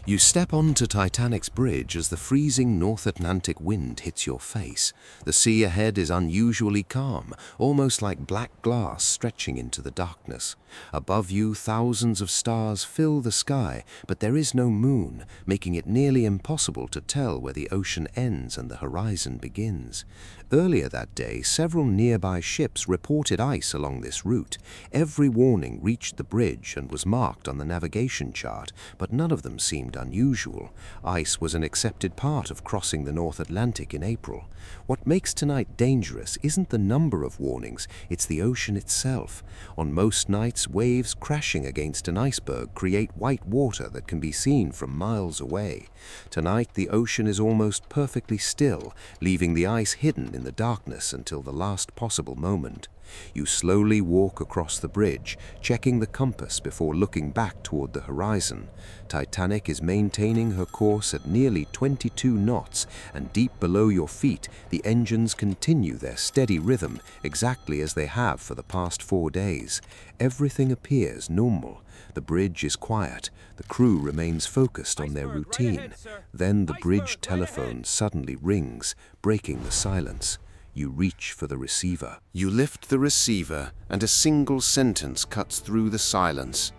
You step onto Titanic's bridge as the freezing North Atlantic wind hits your face. The sea ahead is unusually calm, almost like black glass stretching into the darkness. Above you, thousands of stars fill the sky, but there is no moon, making it nearly impossible to tell where the ocean ends and the horizon begins. Earlier that day, several nearby ships reported ice along this route. Every warning reached the bridge and was marked on the navigation chart, but none of them seemed unusual. Ice was an accepted part of crossing the North Atlantic in April. What makes tonight dangerous isn't the number of warnings, it's the ocean itself. On most nights, waves crashing against an iceberg create white water that can be seen from miles away. Tonight, the ocean is almost perfectly still, leaving the ice hidden in the darkness until the last possible moment. You slowly walk across the bridge, checking the compass before looking back toward the horizon. Titanic is maintaining her course at nearly 22 knots, and deep below your feet, the engines continue their steady rhythm, exactly as they have for the past 4 days. Everything appears normal. The bridge is quiet. The crew remains focused on their routine. Then the bridge telephone suddenly rings, breaking the silence. You reach for the receiver. You lift the receiver, and a single sentence cuts through the silence.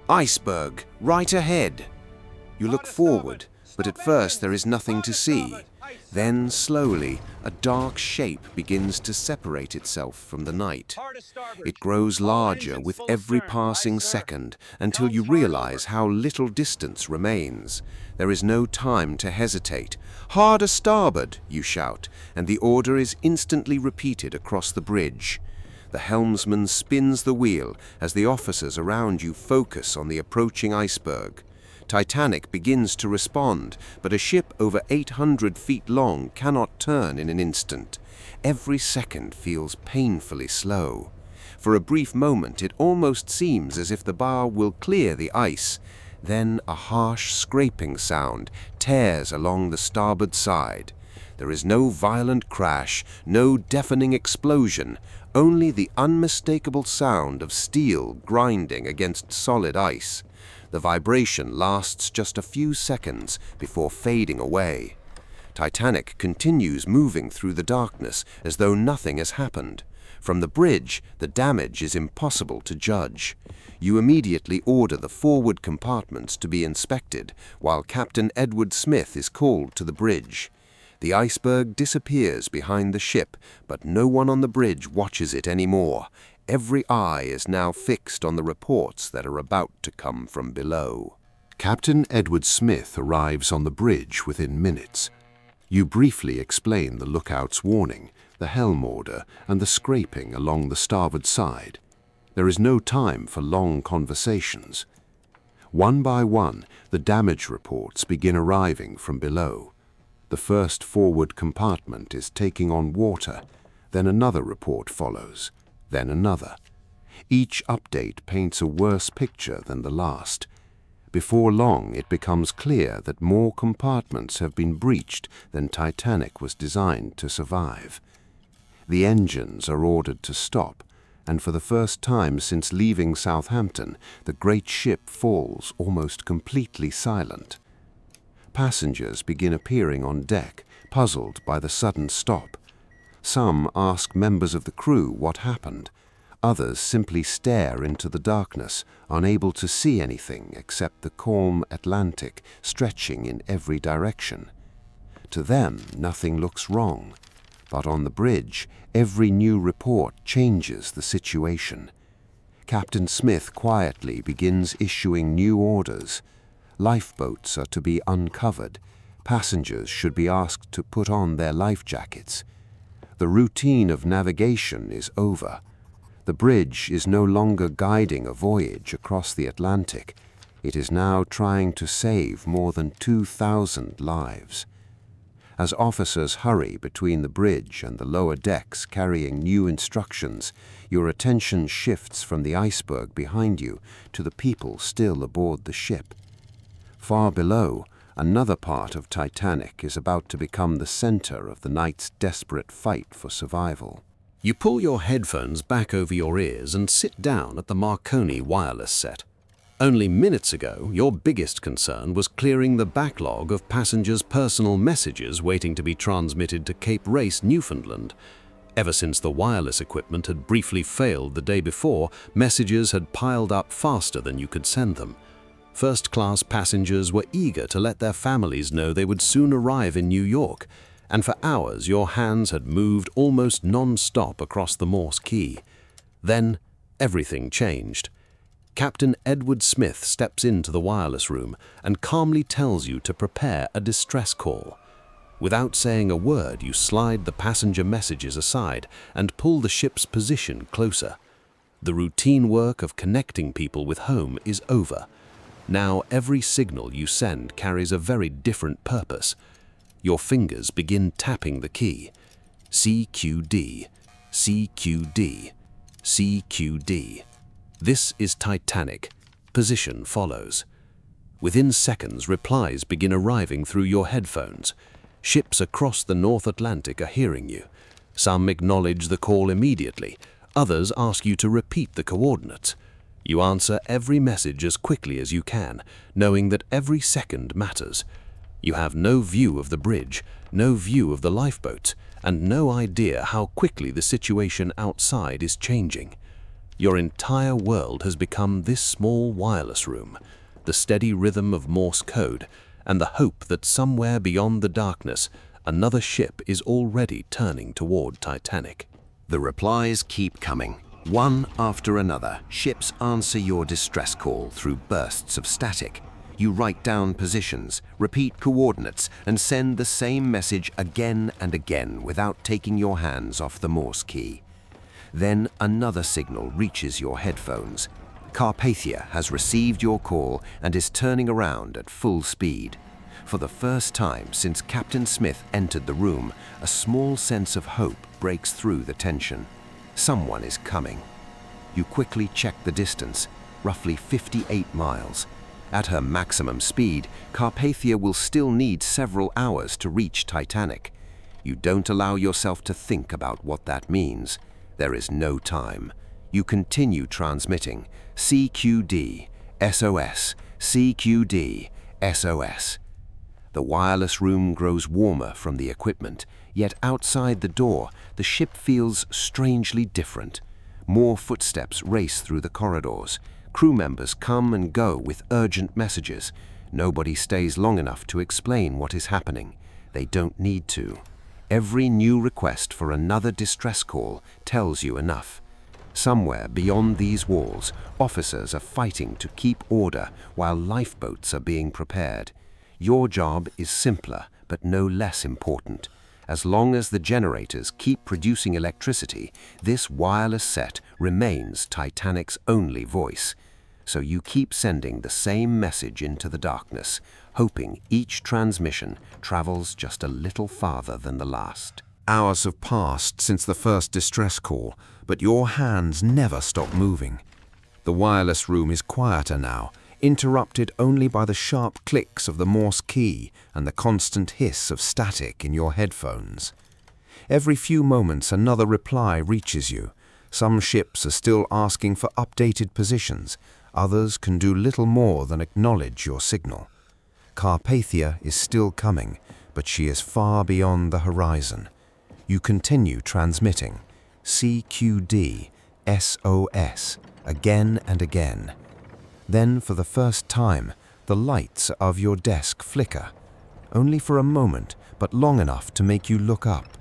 "Iceberg, right ahead." You look forward, but at first there is nothing to see. Then, slowly, a dark shape begins to separate itself from the night. It grows larger with every passing second until you realize how little distance remains. There is no time to hesitate. "Hard a starboard," you shout, and the order is instantly repeated across the bridge. The helmsman spins the wheel as the officers around you focus on the approaching iceberg. Titanic begins to respond, but a ship over 800 feet long cannot turn in an instant. Every second feels painfully slow. For a brief moment, it almost seems as if the bow will clear the ice. Then a harsh scraping sound tears along the starboard side. There is no violent crash, no deafening explosion, only the unmistakable sound of steel grinding against solid ice. The vibration lasts just a few seconds before fading away. Titanic continues moving through the darkness as though nothing has happened. From the bridge, the damage is impossible to judge. You immediately order the forward compartments to be inspected, while Captain Edward Smith is called to the bridge. The iceberg disappears behind the ship, but no one on the bridge watches it anymore. Every eye is now fixed on the reports that are about to come from below. Captain Edward Smith arrives on the bridge within minutes. You briefly explain the lookout's warning, the helm order, and the scraping along the starboard side. There is no time for long conversations. One by one, the damage reports begin arriving from below. The first forward compartment is taking on water, then another report follows. Then another. Each update paints a worse picture than the last. Before long, it becomes clear that more compartments have been breached than Titanic was designed to survive. The engines are ordered to stop, and for the first time since leaving Southampton, the great ship falls almost completely silent. Passengers begin appearing on deck, puzzled by the sudden stop. Some ask members of the crew what happened. Others simply stare into the darkness, unable to see anything except the calm Atlantic stretching in every direction. To them, nothing looks wrong. But on the bridge, every new report changes the situation. Captain Smith quietly begins issuing new orders. Lifeboats are to be uncovered. Passengers should be asked to put on their life jackets. The routine of navigation is over. The bridge is no longer guiding a voyage across the Atlantic. It is now trying to save more than 2,000 lives. As officers hurry between the bridge and the lower decks carrying new instructions, your attention shifts from the iceberg behind you to the people still aboard the ship. Far below, another part of Titanic is about to become the center of the night's desperate fight for survival. You pull your headphones back over your ears and sit down at the Marconi wireless set. Only minutes ago, your biggest concern was clearing the backlog of passengers' personal messages waiting to be transmitted to Cape Race, Newfoundland. Ever since the wireless equipment had briefly failed the day before, messages had piled up faster than you could send them. First-class passengers were eager to let their families know they would soon arrive in New York, and for hours your hands had moved almost non-stop across the Morse key. Then, everything changed. Captain Edward Smith steps into the wireless room and calmly tells you to prepare a distress call. Without saying a word, you slide the passenger messages aside and pull the ship's position closer. The routine work of connecting people with home is over. Now every signal you send carries a very different purpose. Your fingers begin tapping the key. CQD, CQD, CQD. This is Titanic. Position follows. Within seconds, replies begin arriving through your headphones. Ships across the North Atlantic are hearing you. Some acknowledge the call immediately. Others ask you to repeat the coordinates. You answer every message as quickly as you can, knowing that every second matters. You have no view of the bridge, no view of the lifeboats, and no idea how quickly the situation outside is changing. Your entire world has become this small wireless room, the steady rhythm of Morse code, and the hope that somewhere beyond the darkness, another ship is already turning toward Titanic. The replies keep coming. One after another, ships answer your distress call through bursts of static. You write down positions, repeat coordinates, and send the same message again and again without taking your hands off the Morse key. Then another signal reaches your headphones. Carpathia has received your call and is turning around at full speed. For the first time since Captain Smith entered the room, a small sense of hope breaks through the tension. Someone is coming. You quickly check the distance, roughly 58 miles. At her maximum speed, Carpathia will still need several hours to reach Titanic. You don't allow yourself to think about what that means. There is no time. You continue transmitting. CQD, SOS, CQD, SOS. The wireless room grows warmer from the equipment, yet outside the door, the ship feels strangely different. More footsteps race through the corridors. Crew members come and go with urgent messages. Nobody stays long enough to explain what is happening. They don't need to. Every new request for another distress call tells you enough. Somewhere beyond these walls, officers are fighting to keep order while lifeboats are being prepared. Your job is simpler, but no less important. As long as the generators keep producing electricity, this wireless set remains Titanic's only voice. So you keep sending the same message into the darkness, hoping each transmission travels just a little farther than the last. Hours have passed since the first distress call, but your hands never stop moving. The wireless room is quieter now, interrupted only by the sharp clicks of the Morse key and the constant hiss of static in your headphones. Every few moments another reply reaches you. Some ships are still asking for updated positions. Others can do little more than acknowledge your signal. Carpathia is still coming, but she is far beyond the horizon. You continue transmitting. CQD, SOS, again and again. Then, for the first time, the lights of your desk flicker. Only for a moment, but long enough to make you look up.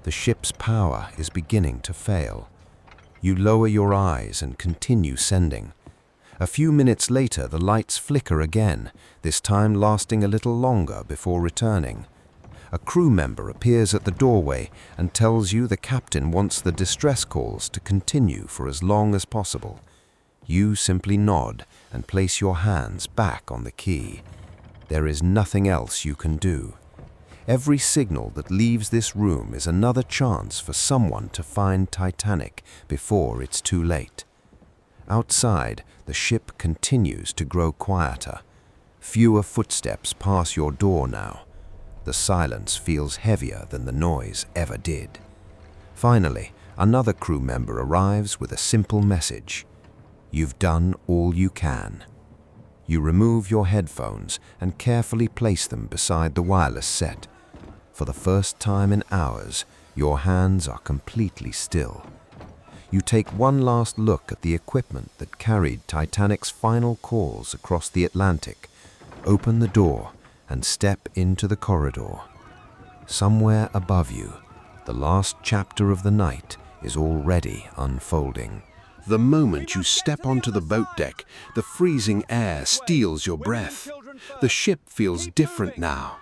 The ship's power is beginning to fail. You lower your eyes and continue sending. A few minutes later, the lights flicker again, this time lasting a little longer before returning. A crew member appears at the doorway and tells you the captain wants the distress calls to continue for as long as possible. You simply nod and place your hands back on the key. There is nothing else you can do. Every signal that leaves this room is another chance for someone to find Titanic before it's too late. Outside, the ship continues to grow quieter. Fewer footsteps pass your door now. The silence feels heavier than the noise ever did. Finally, another crew member arrives with a simple message. You've done all you can. You remove your headphones and carefully place them beside the wireless set. For the first time in hours, your hands are completely still. You take one last look at the equipment that carried Titanic's final calls across the Atlantic, open the door, and step into the corridor. Somewhere above you, the last chapter of the night is already unfolding. The moment you step onto the boat deck, the freezing air steals your breath. The ship feels different now.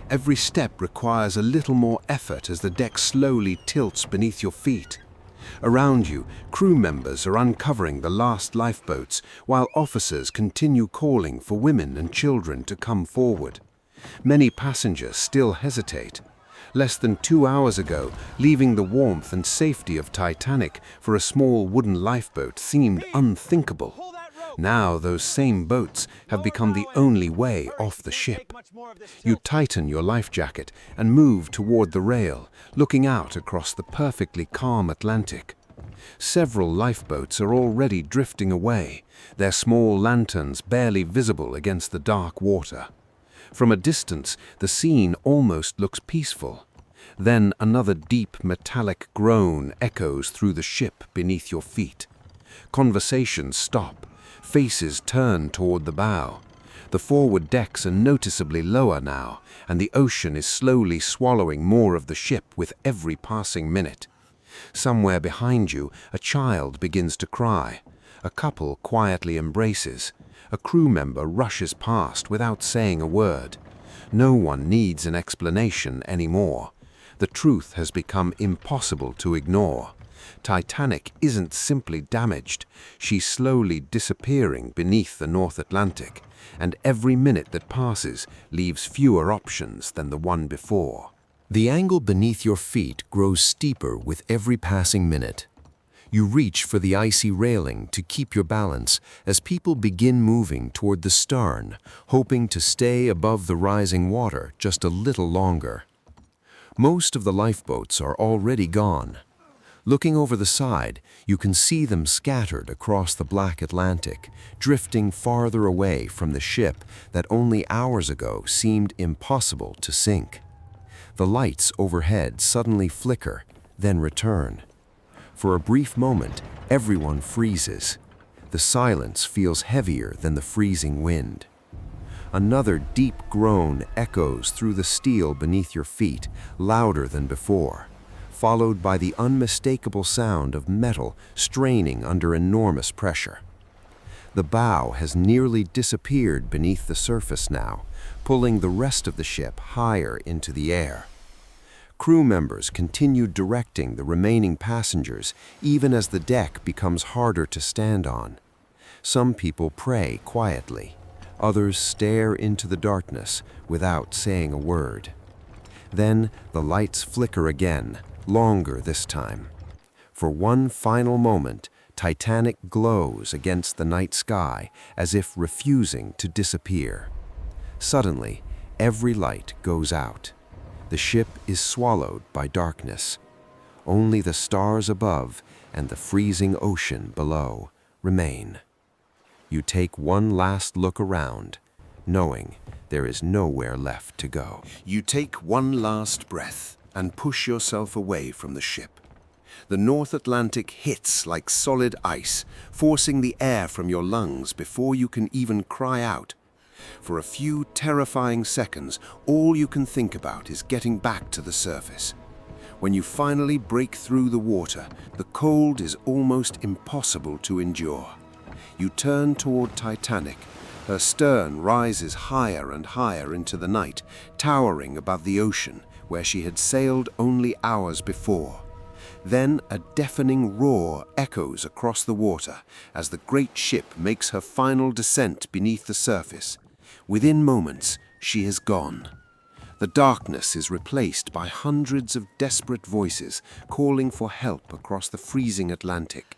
Every step requires a little more effort as the deck slowly tilts beneath your feet. Around you, crew members are uncovering the last lifeboats, while officers continue calling for women and children to come forward. Many passengers still hesitate. Less than 2 hours ago, leaving the warmth and safety of Titanic for a small wooden lifeboat seemed unthinkable. Now those same boats have become the only way off the ship. You tighten your life jacket and move toward the rail, looking out across the perfectly calm Atlantic. Several lifeboats are already drifting away, their small lanterns barely visible against the dark water. From a distance, the scene almost looks peaceful. Then another deep metallic groan echoes through the ship beneath your feet. Conversations stop. Faces turn toward the bow. The forward decks are noticeably lower now, and the ocean is slowly swallowing more of the ship with every passing minute. Somewhere behind you, a child begins to cry. A couple quietly embraces. A crew member rushes past without saying a word. No one needs an explanation anymore. The truth has become impossible to ignore. Titanic isn't simply damaged, she's slowly disappearing beneath the North Atlantic, and every minute that passes leaves fewer options than the one before. The angle beneath your feet grows steeper with every passing minute. You reach for the icy railing to keep your balance as people begin moving toward the stern, hoping to stay above the rising water just a little longer. Most of the lifeboats are already gone. Looking over the side, you can see them scattered across the black Atlantic, drifting farther away from the ship that only hours ago seemed impossible to sink. The lights overhead suddenly flicker, then return. For a brief moment, everyone freezes. The silence feels heavier than the freezing wind. Another deep groan echoes through the steel beneath your feet, louder than before, followed by the unmistakable sound of metal straining under enormous pressure. The bow has nearly disappeared beneath the surface now, pulling the rest of the ship higher into the air. Crew members continue directing the remaining passengers even as the deck becomes harder to stand on. Some people pray quietly. Others stare into the darkness without saying a word. Then the lights flicker again, longer this time. For one final moment, Titanic glows against the night sky as if refusing to disappear. Suddenly, every light goes out. The ship is swallowed by darkness. Only the stars above and the freezing ocean below remain. You take one last look around, knowing there is nowhere left to go. You take one last breath and push yourself away from the ship. The North Atlantic hits like solid ice, forcing the air from your lungs before you can even cry out. For a few terrifying seconds, all you can think about is getting back to the surface. When you finally break through the water, the cold is almost impossible to endure. You turn toward Titanic. Her stern rises higher and higher into the night, towering above the ocean, where she had sailed only hours before. Then a deafening roar echoes across the water as the great ship makes her final descent beneath the surface. Within moments, she is gone. The darkness is replaced by hundreds of desperate voices calling for help across the freezing Atlantic.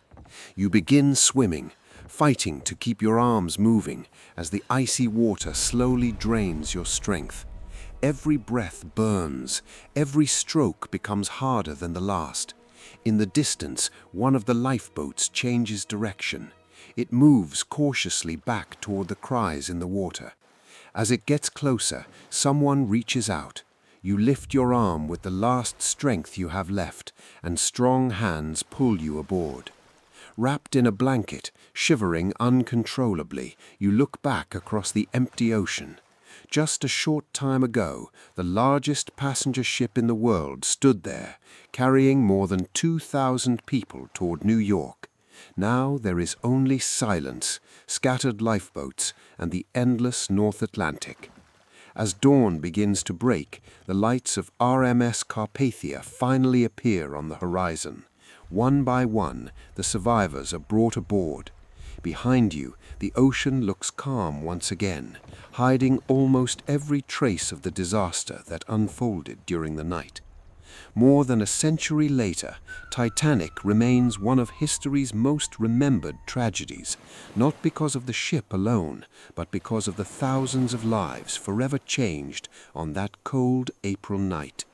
You begin swimming, fighting to keep your arms moving as the icy water slowly drains your strength. Every breath burns, every stroke becomes harder than the last. In the distance, one of the lifeboats changes direction. It moves cautiously back toward the cries in the water. As it gets closer, someone reaches out. You lift your arm with the last strength you have left, and strong hands pull you aboard. Wrapped in a blanket, shivering uncontrollably, you look back across the empty ocean. Just a short time ago, the largest passenger ship in the world stood there, carrying more than 2,000 people toward New York. Now there is only silence, scattered lifeboats, and the endless North Atlantic. As dawn begins to break, the lights of RMS Carpathia finally appear on the horizon. One by one, the survivors are brought aboard. Behind you, the ocean looks calm once again, hiding almost every trace of the disaster that unfolded during the night. More than a century later, Titanic remains one of history's most remembered tragedies, not because of the ship alone, but because of the thousands of lives forever changed on that cold April night.